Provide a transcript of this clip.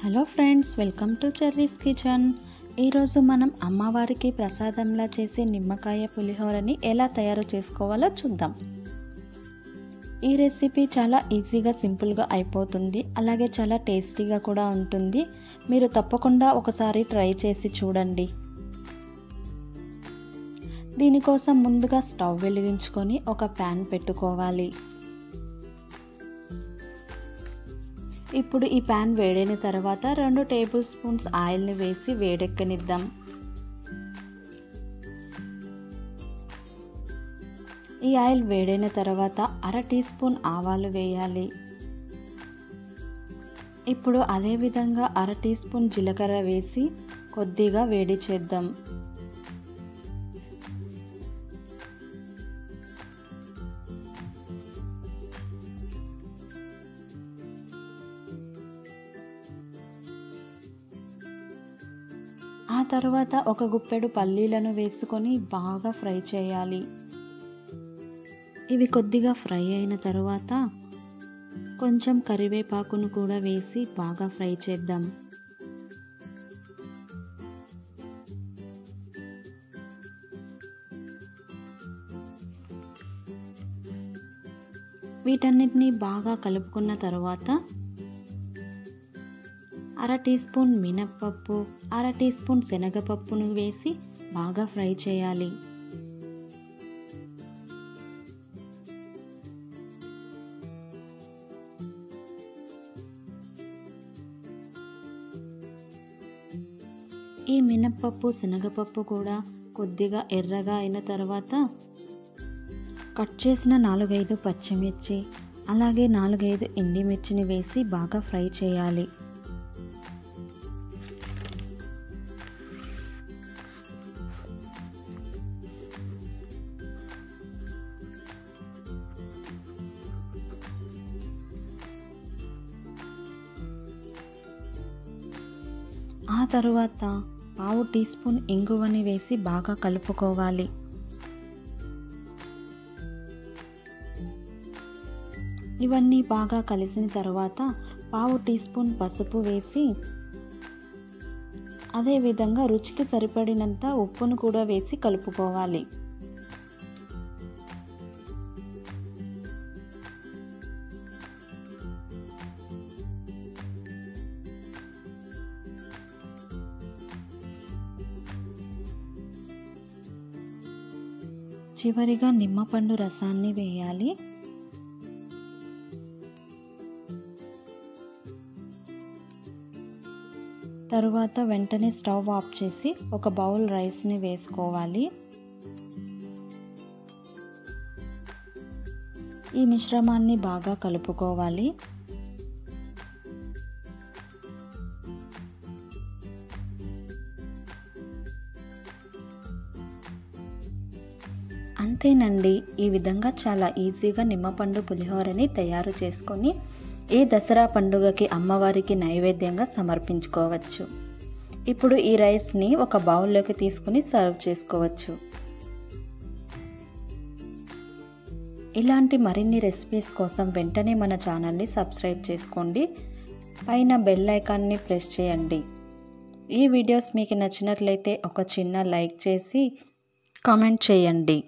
Hello friends, welcome to cherries kitchen. ఈరోజు మనం అమ్మవారికి ప్రసాదంలా చేసే నిమ్మకాయ పులిహోరని ఎలా తయారు చేసుకోవాలో చూద్దాం. ఈ రెసిపీ చాలా ఈజీగా సింపుల్గా అయిపోతుంది, అలాగే చాలా టేస్టీగా కూడా ఉంటుంది. మీరు తప్పకుండా ఒకసారి ట్రై చేసి చూడండి. దీనికోసం ముందుగా స్టవ్ వెలిగించుకొని ఒక ప్యాన్ పెట్టుకోవాలి. ఇప్పుడు ఈ ప్యాన్ వేడైన తర్వాత 2 టేబుల్ స్పూన్స్ ఆయిల్ని వేసి వేడెక్కనిద్దాం. ఈ ఆయిల్ వేడైన తర్వాత 1/2 టీ స్పూన్ ఆవాలు వేయాలి. ఇప్పుడు అదేవిధంగా 1/2 టీ స్పూన్ జీలకర్ర వేసి కొద్దిగా వేడి చేద్దాం. ఆ తర్వాత ఒక గుప్పెడు పల్లీలను వేసుకొని బాగా ఫ్రై చేయాలి. ఇవి కొద్దిగా ఫ్రై అయిన తర్వాత కొంచెం కరివేపాకును కూడా వేసి బాగా ఫ్రై చేద్దాం. వీటన్నిటిని బాగా కలుపుకున్న తర్వాత 1/2 టీ స్పూన్ మినప్పప్పు, 1/2 టీ స్పూన్ శనగపప్పును వేసి బాగా ఫ్రై చేయాలి. ఈ మినప్పప్పు శనగపప్పు కూడా కొద్దిగా ఎర్రగా అయిన తర్వాత కట్ చేసిన 4-5 పచ్చిమిర్చి, అలాగే 4-5 ఎండుమిర్చిని వేసి బాగా ఫ్రై చేయాలి. ఆ తరువాత 1/2 టీ స్పూన్ ఇంగువని వేసి బాగా కలుపుకోవాలి. ఇవన్నీ బాగా కలిసిన తర్వాత 1/2 టీ స్పూన్ పసుపు వేసి అదేవిధంగా రుచికి సరిపడినంత ఉప్పును కూడా వేసి కలుపుకోవాలి. చివరిగా నిమ్మపండు రసాన్ని వేయాలి. తరువాత వెంటనే స్టవ్ ఆఫ్ చేసి ఒక బౌల్ రైస్ని వేసుకోవాలి. ఈ మిశ్రమాన్ని బాగా కలుపుకోవాలి. అంతేనండి, ఈ విధంగా చాలా ఈజీగా నిమ్మపండు పులిహోరని తయారు చేసుకొని ఈ దసరా పండుగకి అమ్మవారికి నైవేద్యంగా సమర్పించుకోవచ్చు. ఇప్పుడు ఈ రైస్ని ఒక బౌల్లోకి తీసుకుని సర్వ్ చేసుకోవచ్చు. ఇలాంటి మరిన్ని రెసిపీస్ కోసం వెంటనే మన ఛానల్ని సబ్స్క్రైబ్ చేసుకోండి. పైన బెల్ ఐకాన్ని ప్రెస్ చేయండి. ఈ వీడియోస్ మీకు నచ్చినట్లయితే ఒక చిన్న లైక్ చేసి కామెంట్ చేయండి.